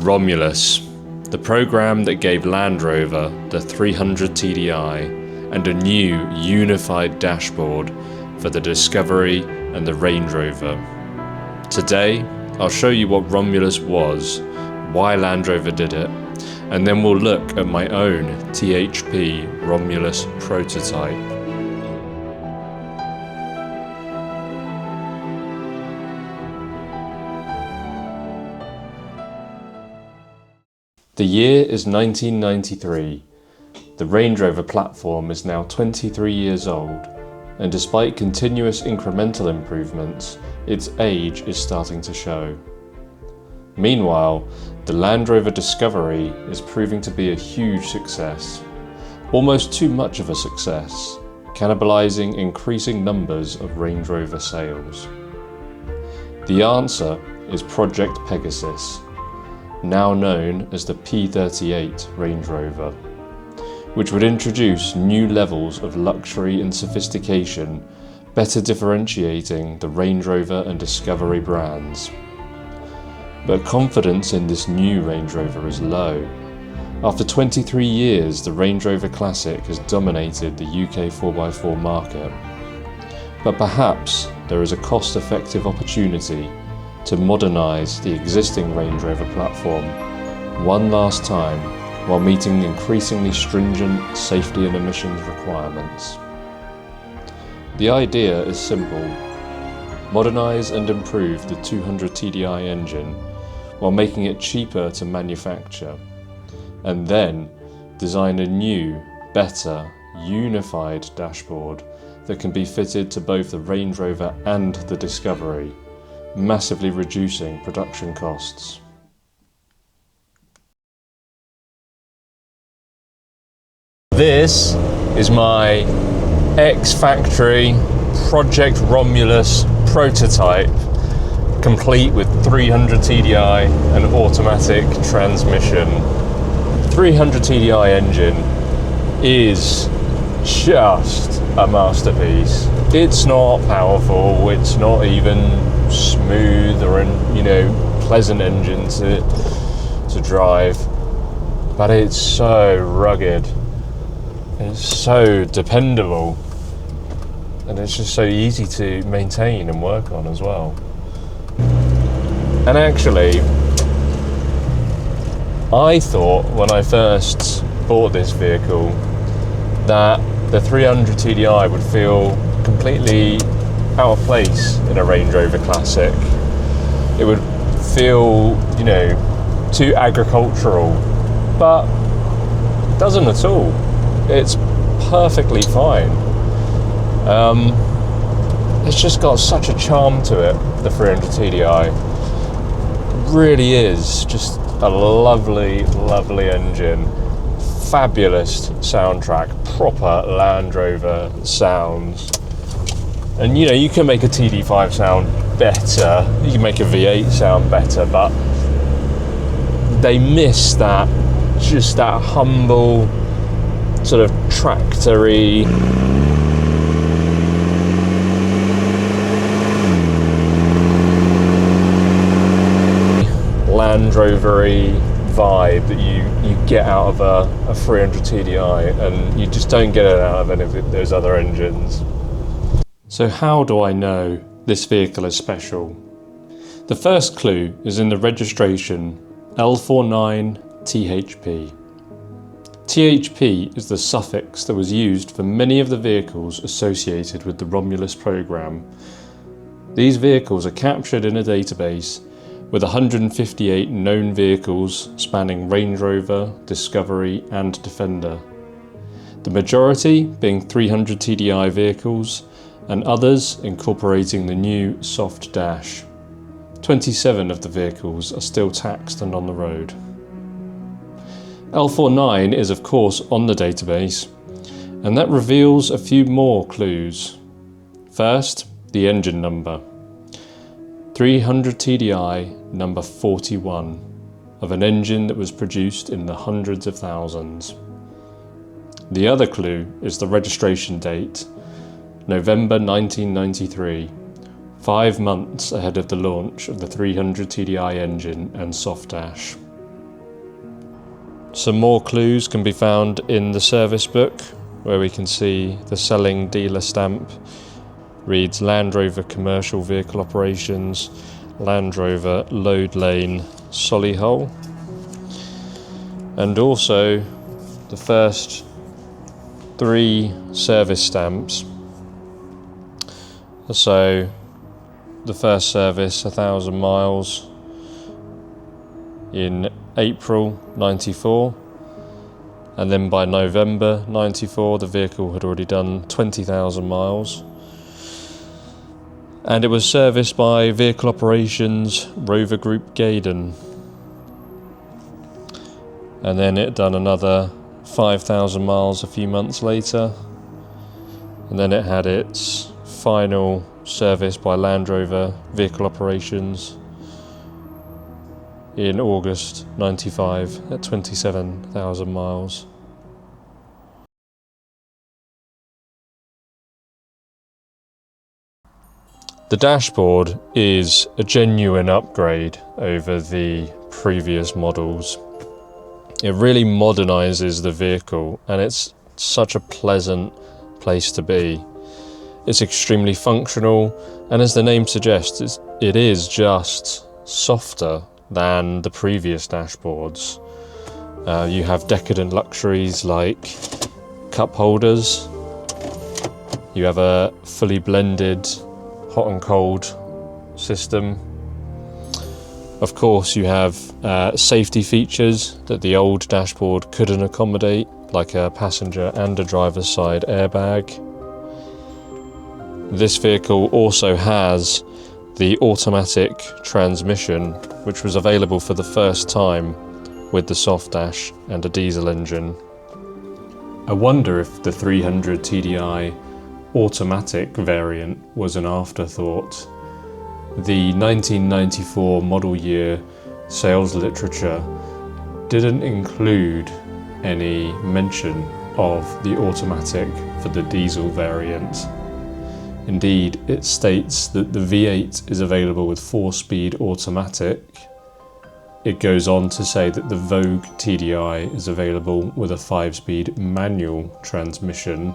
Romulus, the program that gave Land Rover the 300 TDI and a new unified dashboard for the Discovery and the Range Rover. Today, I'll show you what Romulus was, why Land Rover did it, and then we'll look at my own THP Romulus prototype. The year is 1993. The Range Rover platform is now 23 years old, and despite continuous incremental improvements, its age is starting to show. Meanwhile, the Land Rover Discovery is proving to be a huge success, almost too much of a success, cannibalizing increasing numbers of Range Rover sales. The answer is Project Pegasus, now known as the P38 Range Rover, which would introduce new levels of luxury and sophistication, better differentiating the Range Rover and Discovery brands. But confidence in this new Range Rover is low. After 23 years, the Range Rover Classic has dominated the UK 4x4 market. But perhaps there is a cost-effective opportunity to modernise the existing Range Rover platform one last time while meeting increasingly stringent safety and emissions requirements. The idea is simple: modernise and improve the 200 TDI engine while making it cheaper to manufacture, and then design a new, better, unified dashboard that can be fitted to both the Range Rover and the Discovery, massively reducing production costs. This is my ex-factory Project Romulus prototype, complete with 300 TDI and automatic transmission. 300 TDI engine is just a masterpiece. It's not powerful, it's not even smooth or pleasant engine to drive, but it's so rugged, it's so dependable, and it's just so easy to maintain and work on as well. And actually, I thought when I first bought this vehicle that the 300 TDI would feel completely out of place in a Range Rover Classic. It would feel, too agricultural, but it doesn't at all. It's perfectly fine. It's just got such a charm to it, the 300 TDI. It really is just a lovely, lovely engine. Fabulous soundtrack, proper Land Rover sounds. And you can make a TD5 sound better, you can make a V8 sound better, but they miss that, just that humble, sort of tractory, Land Rover-y vibe that you get out of a 300 TDI, and you just don't get it out of any of those other engines. So how do I know this vehicle is special? The first clue is in the registration L49THP. THP is the suffix that was used for many of the vehicles associated with the Romulus program. These vehicles are captured in a database with 158 known vehicles spanning Range Rover, Discovery and Defender. The majority being 300 TDI vehicles, and others incorporating the new soft dash. 27 of the vehicles are still taxed and on the road. L49 is of course on the database, and that reveals a few more clues. First, the engine number. 300 TDI number 41, of an engine that was produced in the hundreds of thousands. The other clue is the registration date, November 1993, 5 months ahead of the launch of the 300 TDI engine and soft dash. Some more clues can be found in the service book, where we can see the selling dealer stamp reads Land Rover Commercial Vehicle Operations, Land Rover Load Lane Solihull. And also the first 3 service stamps. So the first service 1,000 miles in April 94, and then by November 94 the vehicle had already done 20,000 miles, and it was serviced by Vehicle Operations Rover Group Gaydon, and then it done another 5,000 miles a few months later, and then it had its final service by Land Rover Vehicle Operations in August 95 at 27,000 miles. The dashboard is a genuine upgrade over the previous models. It really modernises the vehicle, and it's such a pleasant place to be. It's extremely functional, and as the name suggests, it is just softer than the previous dashboards. You have decadent luxuries like cup holders. You have a fully blended hot and cold system. Of course, you have safety features that the old dashboard couldn't accommodate, like a passenger and a driver's side airbag. This vehicle also has the automatic transmission, which was available for the first time with the soft dash and a diesel engine. I wonder if the 300 TDI automatic variant was an afterthought. The 1994 model year sales literature didn't include any mention of the automatic for the diesel variant. Indeed, it states that the V8 is available with 4-speed automatic. It goes on to say that the Vogue TDI is available with a 5-speed manual transmission.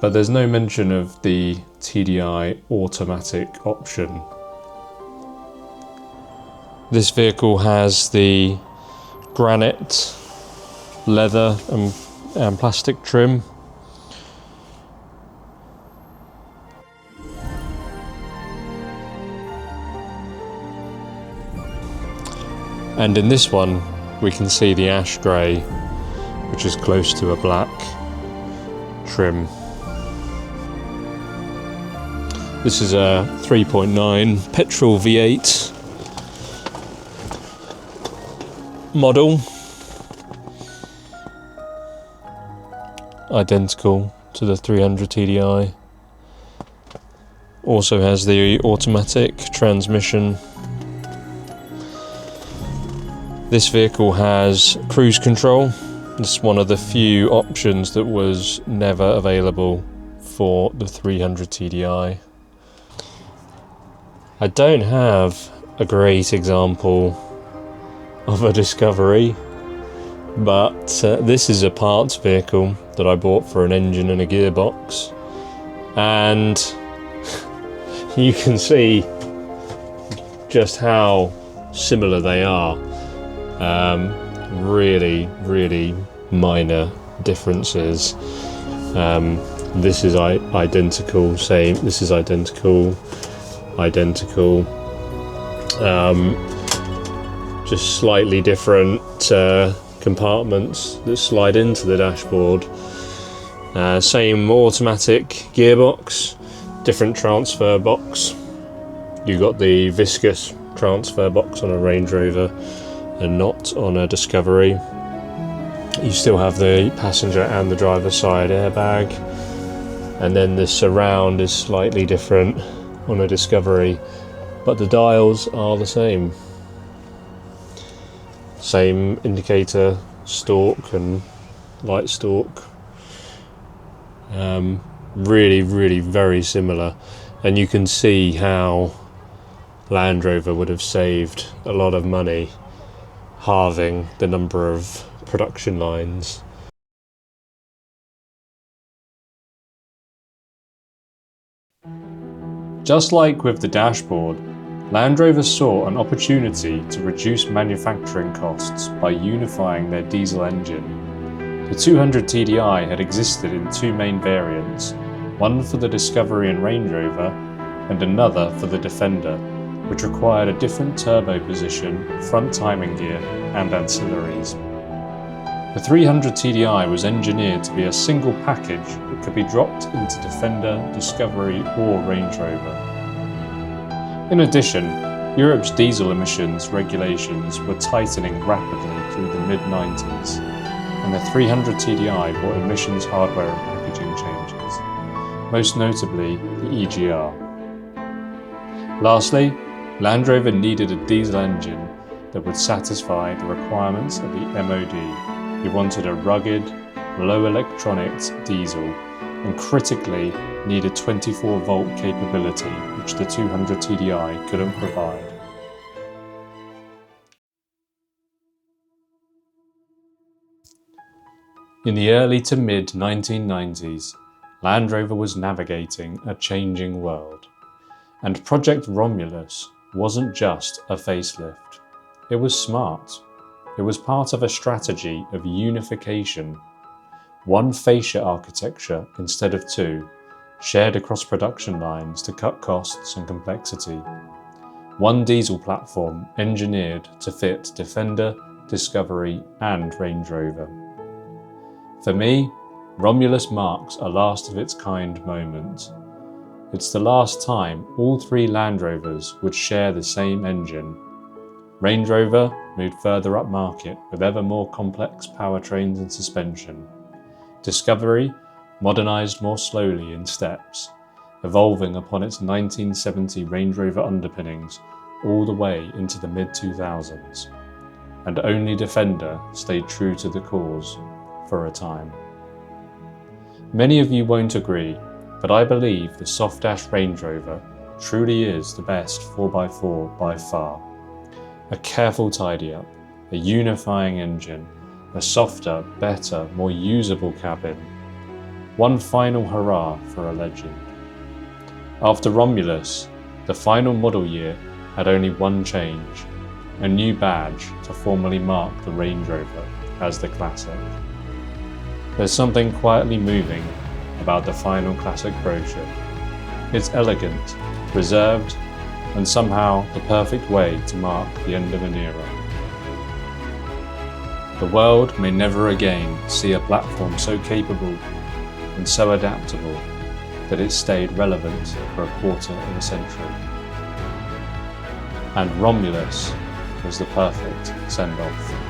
But there's no mention of the TDI automatic option. This vehicle has the granite, leather and plastic trim. And in this one, we can see the ash grey, which is close to a black trim. This is a 3.9 petrol V8 model, identical to the 300 TDI. Also has the automatic transmission. This vehicle has cruise control. It's one of the few options that was never available for the 300 TDI. I don't have a great example of a Discovery, but this is a parts vehicle that I bought for an engine and a gearbox, and you can see just how similar they are. Really minor differences. This is identical, same, this is identical, just slightly different compartments that slide into the dashboard. Same automatic gearbox, different transfer box. You got the viscous transfer box on a Range Rover and not on a Discovery. You still have the passenger and the driver's side airbag, and then the surround is slightly different on a Discovery, but the dials are the same. Same indicator stalk and light stalk. Really very similar, and you can see how Land Rover would have saved a lot of money halving the number of production lines. Just like with the dashboard, Land Rover saw an opportunity to reduce manufacturing costs by unifying their diesel engine. The 200 TDI had existed in two main variants, one for the Discovery and Range Rover, and another for the Defender, which required a different turbo position, front timing gear, and ancillaries. The 300 TDI was engineered to be a single package that could be dropped into Defender, Discovery, or Range Rover. In addition, Europe's diesel emissions regulations were tightening rapidly through the mid-90s, and the 300 TDI brought emissions hardware and packaging changes, most notably the EGR. Lastly, Land Rover needed a diesel engine that would satisfy the requirements of the MOD. He wanted a rugged, low electronics diesel, and critically needed 24-volt capability, which the 200 TDI couldn't provide. In the early to mid-1990s, Land Rover was navigating a changing world. And Project Romulus wasn't just a facelift. It was smart. It was part of a strategy of unification. One fascia architecture instead of two, shared across production lines to cut costs and complexity. One diesel platform engineered to fit Defender, Discovery, and Range Rover. For me, Romulus marks a last of its kind moment. It's the last time all three Land Rovers would share the same engine. Range Rover moved further up market with ever more complex powertrains and suspension. Discovery modernised more slowly in steps, evolving upon its 1970 Range Rover underpinnings all the way into the mid-2000s. And only Defender stayed true to the cause for a time. Many of you won't agree, but I believe the soft dash Range Rover truly is the best 4x4 by far. A careful tidy up, a unifying engine, a softer, better, more usable cabin. One final hurrah for a legend. After Romulus, the final model year had only one change, a new badge to formally mark the Range Rover as the classic. There's something quietly moving about the final classic brochure. It's elegant, reserved, and somehow the perfect way to mark the end of an era. The world may never again see a platform so capable and so adaptable that it stayed relevant for a quarter of a century. And Romulus was the perfect send-off.